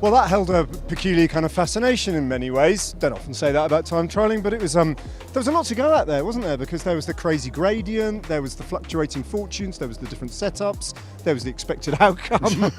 Well, that held a peculiar kind of fascination in many ways. Don't often say that about time trialling, but it was there was a lot to go at there, wasn't there? Because there was the crazy gradient, there was the fluctuating fortunes, there was the different setups, there was the expected outcome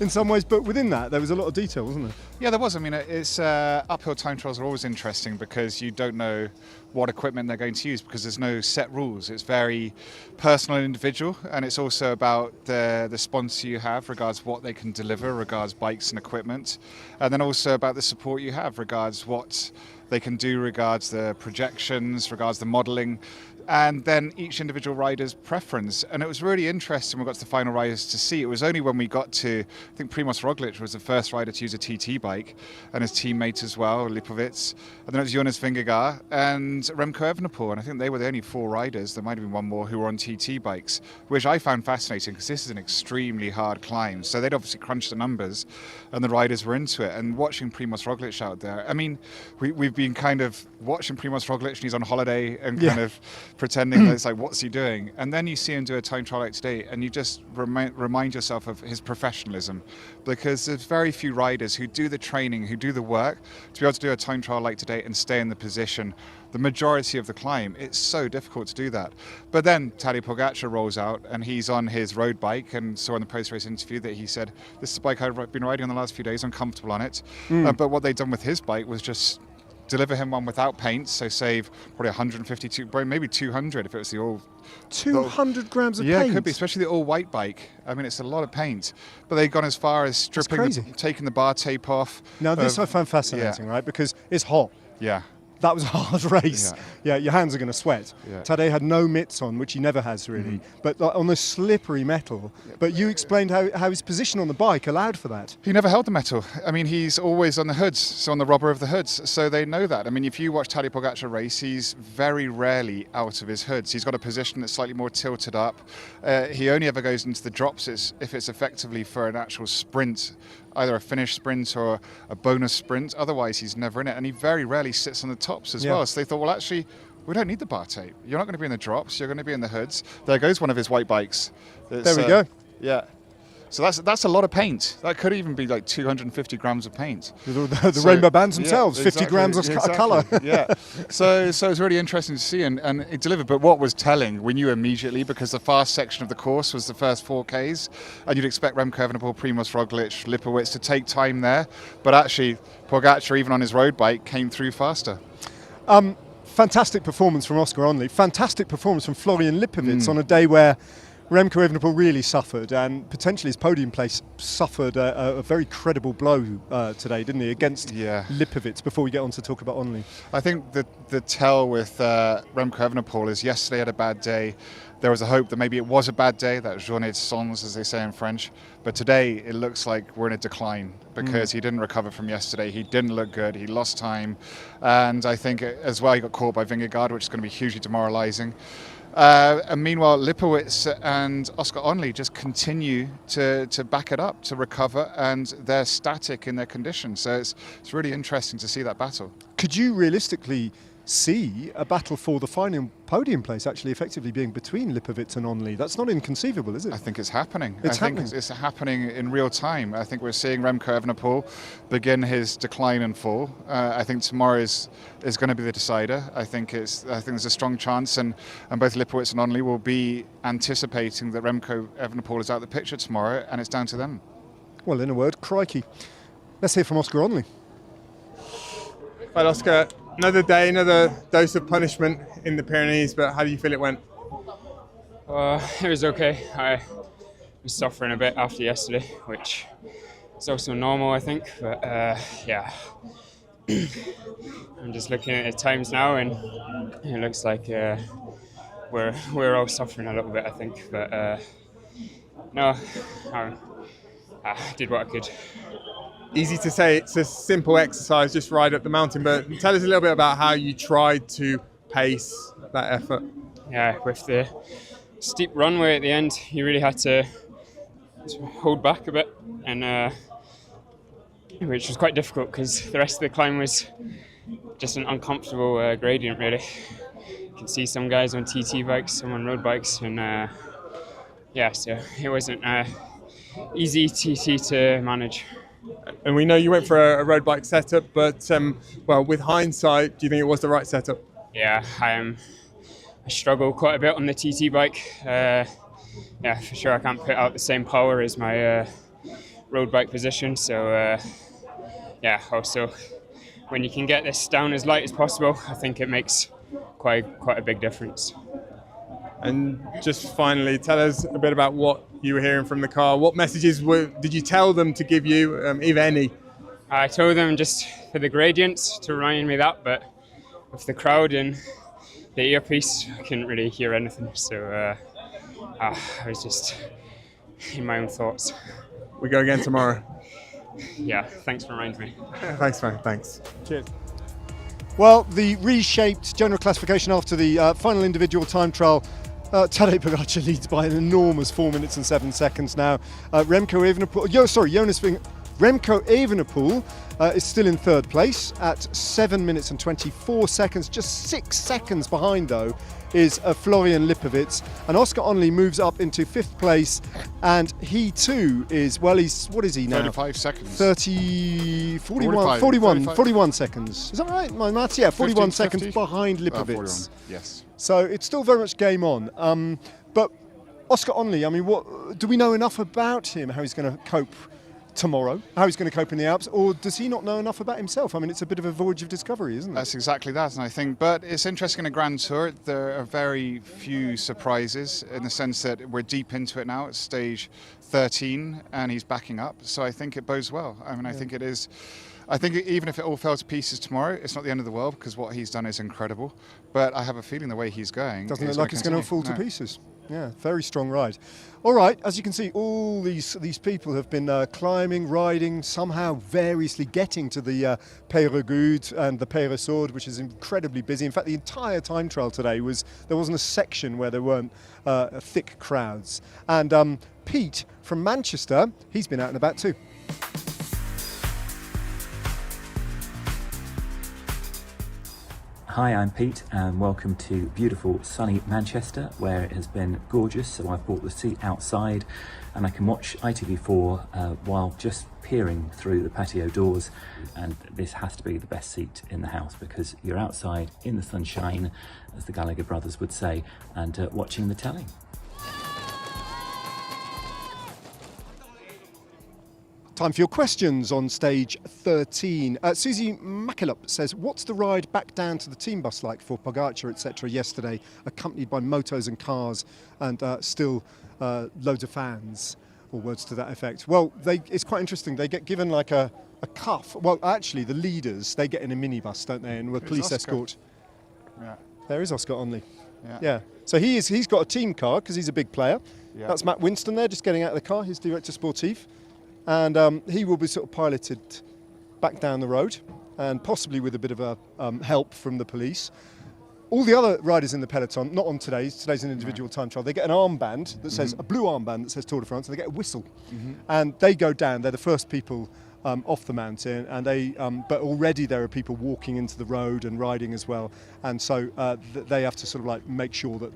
in some ways, but within that there was a lot of detail, wasn't there? Yeah, there was. I mean, it's uphill time trials are always interesting because you don't know what equipment they're going to use because there's no set rules. It's very personal and individual, and it's also about the sponsor you have regards what they can deliver regards bikes and equipment, and then also about the support you have regards what they can do regards the projections, regards the modelling, and then each individual rider's preference. And it was really interesting when we got to the final riders to see. It was only when we got to, I think Primoz Roglic was the first rider to use a TT bike, and his teammate as well, Lipovic, and then it was Jonas Vingegaard and Remco Evenepoel, and I think they were the only 4 riders, there might have been one more, who were on TT bikes, which I found fascinating because this is an extremely hard climb. So they'd obviously crunched the numbers and the riders were into it. And watching Primoz Roglic out there, I mean, we've been kind of watching Primoz Roglic and he's on holiday and kind of pretending that it's like, what's he doing? And then you see him do a time trial like today and you just remind yourself of his professionalism, because there's very few riders who do the training, who do the work to be able to do a time trial like today and stay in the position the majority of the climb. It's so difficult to do that. But then Tadej Pogačar rolls out and he's on his road bike, and saw in the post-race interview that he said, this is a bike I've been riding on the last few days, I'm comfortable on it. But what they'd done with his bike was just deliver him one without paint, so save probably 152, maybe 200 if it was the all 200 grams of paint? Yeah, it could be, especially the all-white bike. I mean, it's a lot of paint. But they'd gone as far as taking the bar tape off. Now, this I found fascinating, right? Because it's hot. Yeah. That was a hard race. Yeah, your hands are going to sweat. Yeah. Tadej had no mitts on, which he never has really, but on the slippery metal. But you explained how his position on the bike allowed for that. He never held the metal. I mean, he's always on the hoods, so on the rubber of the hoods, so they know that. I mean, if you watch Tadej Pogačar race, he's very rarely out of his hoods. He's got a position that's slightly more tilted up. He only ever goes into the drops if it's effectively for an actual sprint, either a finish sprint or a bonus sprint. Otherwise, he's never in it, and he very rarely sits on the tops as well. So they thought, well, actually, we don't need the bar tape. You're not going to be in the drops. You're going to be in the hoods. There goes one of his white bikes. There we go. Yeah. So that's a lot of paint. That could even be like 250 grams of paint. The rainbow bands themselves, 50 grams of colour. Yeah. So it's really interesting to see, and it delivered. But what was telling, we knew immediately, because the fast section of the course was the first 4Ks, and you'd expect Remco Evenepoel, Primoz Roglic, Lipovic to take time there. But actually, Pogačar, even on his road bike, came through faster. Fantastic performance from Oscar Onley. Fantastic performance from Florian Lipovic on a day where Remco Evenepoel really suffered, and potentially his podium place suffered a very credible blow today, didn't he, against Lipovic, before we get on to talk about Onley. I think the tell with Remco Evenepoel is yesterday had a bad day. There was a hope that maybe it was a bad day, that journée de sans, as they say in French. But today it looks like we're in a decline because he didn't recover from yesterday. He didn't look good. He lost time. And I think as well he got caught by Vingegaard, which is going to be hugely demoralising. And meanwhile, Lipovic and Oscar Onley just continue to back it up, to recover, and they're static in their condition. So it's really interesting to see that battle. Could you realistically see a battle for the final podium place actually effectively being between Lipovic and Onley? That's not inconceivable, is it? I think it's happening. It's happening in real time. I think we're seeing Remco Evenepoel begin his decline and fall. I think tomorrow is going to be the decider. I think there's a strong chance, and both Lipovic and Onley will be anticipating that Remco Evenepoel is out of the picture tomorrow, and it's down to them. Well, in a word, crikey. Let's hear from Oscar Onley. Well, Oscar, another day, another dose of punishment in the Pyrenees, but how do you feel it went? It was okay. I was suffering a bit after yesterday, which is also normal, I think. But yeah, I'm just looking at the times now, and it looks like we're all suffering a little bit, I think. But no, I did what I could. Easy to say it's a simple exercise, just ride up the mountain, but tell us a little bit about how you tried to pace that effort. Yeah, with the steep runway at the end, you really had to hold back a bit, and which was quite difficult because the rest of the climb was just an uncomfortable gradient, really. You can see some guys on TT bikes, some on road bikes, and yeah, so it wasn't easy TT to manage. And we know you went for a road bike setup, but well, with hindsight, do you think it was the right setup? Yeah, I struggle quite a bit on the TT bike. Yeah, for sure I can't put out the same power as my road bike position. So yeah, also when you can get this down as light as possible, I think it makes quite a big difference. And just finally, tell us a bit about what you were hearing from the car. What messages did you tell them to give you, if any? I told them just for the gradients to remind me that, but with the crowd and the earpiece, I couldn't really hear anything. So I was just in my own thoughts. We go again tomorrow. Yeah, thanks for reminding me. Thanks, man. Thanks. Cheers. Well, the reshaped general classification after the final individual time trial, Tadej Pogačar leads by an enormous 4 minutes and 7 seconds now. Remco Evenepoel is still in third place at 7 minutes and 24 seconds. Just 6 seconds behind, though, is Florian Lipovic. And Oscar Onley moves up into fifth place, and he too is, well, what is he now? 35 seconds. 41 seconds. Is that right? My maths? Yeah, 41 seconds 50? behind Lipovic. 41. Yes. So it's still very much game on. But Oscar Onley, I mean, what do we know enough about him, how he's going to cope tomorrow, how he's going to cope in the Alps, or does he not know enough about himself? I mean, it's a bit of a voyage of discovery, isn't it? That's exactly that, and I think, but it's interesting in a Grand Tour, there are very few surprises in the sense that we're deep into it now. It's stage 13 and he's backing up, so I think it bodes well. I mean, I think even if it all fell to pieces tomorrow, it's not the end of the world, because what he's done is incredible, but I have a feeling the way he's going doesn't look like it's going to fall to pieces. Yeah, very strong ride. All right, as you can see, all these people have been climbing, riding, somehow variously getting to the Peyragudes and the Peyragudes, which is incredibly busy. In fact, the entire time trial today there wasn't a section where there weren't thick crowds. And Pete from Manchester, he's been out and about too. Hi, I'm Pete and welcome to beautiful sunny Manchester, where it has been gorgeous. So I've bought the seat outside and I can watch ITV4 while just peering through the patio doors, and this has to be the best seat in the house because you're outside in the sunshine, as the Gallagher brothers would say, and watching the telly. Time for your questions on stage 13. Susie McKillop says, what's the ride back down to the team bus like for Pogačar, etc. yesterday, accompanied by motos and cars and still loads of fans, or words to that effect? Well, it's quite interesting. They get given like a cuff. Well, actually, the leaders, they get in a minibus, don't they, and with police escort. Yeah. There is Oscar Onley. Yeah. So he's got a team car because he's a big player. Yeah. That's Matt Winston there, just getting out of the car, his director sportif. And he will be sort of piloted back down the road, and possibly with a bit of help from the police. All the other riders in the peloton, not on today's an individual time trial, they get an armband that says, a blue armband that says Tour de France, and they get a whistle. And they go down, they're the first people off the mountain, and but already there are people walking into the road and riding as well. And so they have to sort of like make sure that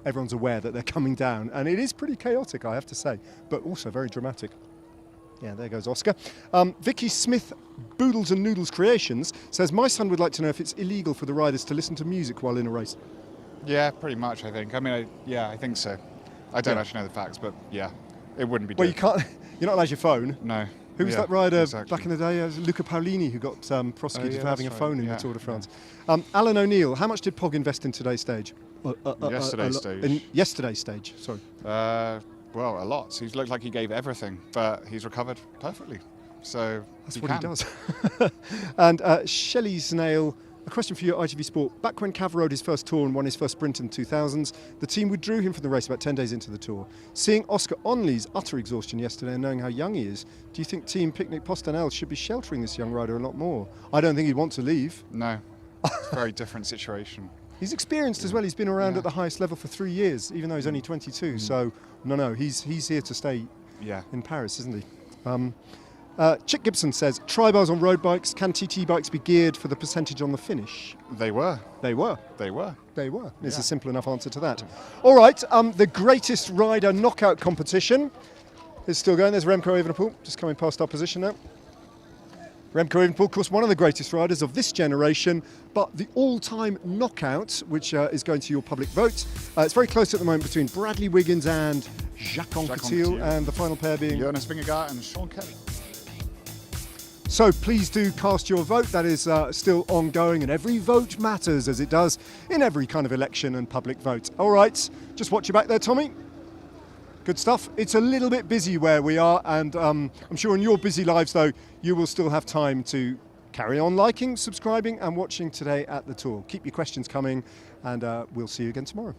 everyone's aware that they're coming down, and it is pretty chaotic, I have to say, but also very dramatic. Yeah, there goes Oscar. Vicky Smith, Boodles and Noodles Creations, says, my son would like to know if it's illegal for the riders to listen to music while in a race. Yeah, pretty much, I think. I mean, I think so. I don't actually know the facts, but yeah, it wouldn't be. Well, you're not allowed your phone. No. Who was that rider back in the day? It was Luca Paolini, who got prosecuted for having a phone in the Tour de France. Alan O'Neill, how much did Pog invest in today's stage? Yesterday's stage. In yesterday's stage, sorry. Well, a lot. He looked like he gave everything, but he's recovered perfectly. So that's what he does. And Shelley Snail, a question for you at ITV Sport. Back when Cav rode his first Tour and won his first sprint in the 2000s, the team withdrew him from the race about 10 days into the Tour. Seeing Oscar Onley's utter exhaustion yesterday and knowing how young he is, do you think Team Picnic Postanel should be sheltering this young rider a lot more? I don't think he'd want to leave. No, it's a very different situation. He's experienced as well. He's been around at the highest level for 3 years, even though he's only 22. So, no, he's here to stay in Paris, isn't he? Chick Gibson says, tri-bars on road bikes, can TT bikes be geared for the percentage on the finish? They were. It's a simple enough answer to that. All right, the greatest rider knockout competition. It's still going. There's Remco Evenepoel just coming past our position now. Remco Evenepoel, of course, one of the greatest riders of this generation, but the all-time knockout, which is going to your public vote. It's very close at the moment between Bradley Wiggins and Jacques Anquetil, and the final pair being Jonas Vingegaard and Sean Kelly. So please do cast your vote. That is still ongoing, and every vote matters, as it does in every kind of election and public vote. All right, just watch your back there, Tommy. Good stuff. It's a little bit busy where we are, and I'm sure in your busy lives, though, you will still have time to carry on liking, subscribing, and watching Today at the Tour. Keep your questions coming, and we'll see you again tomorrow.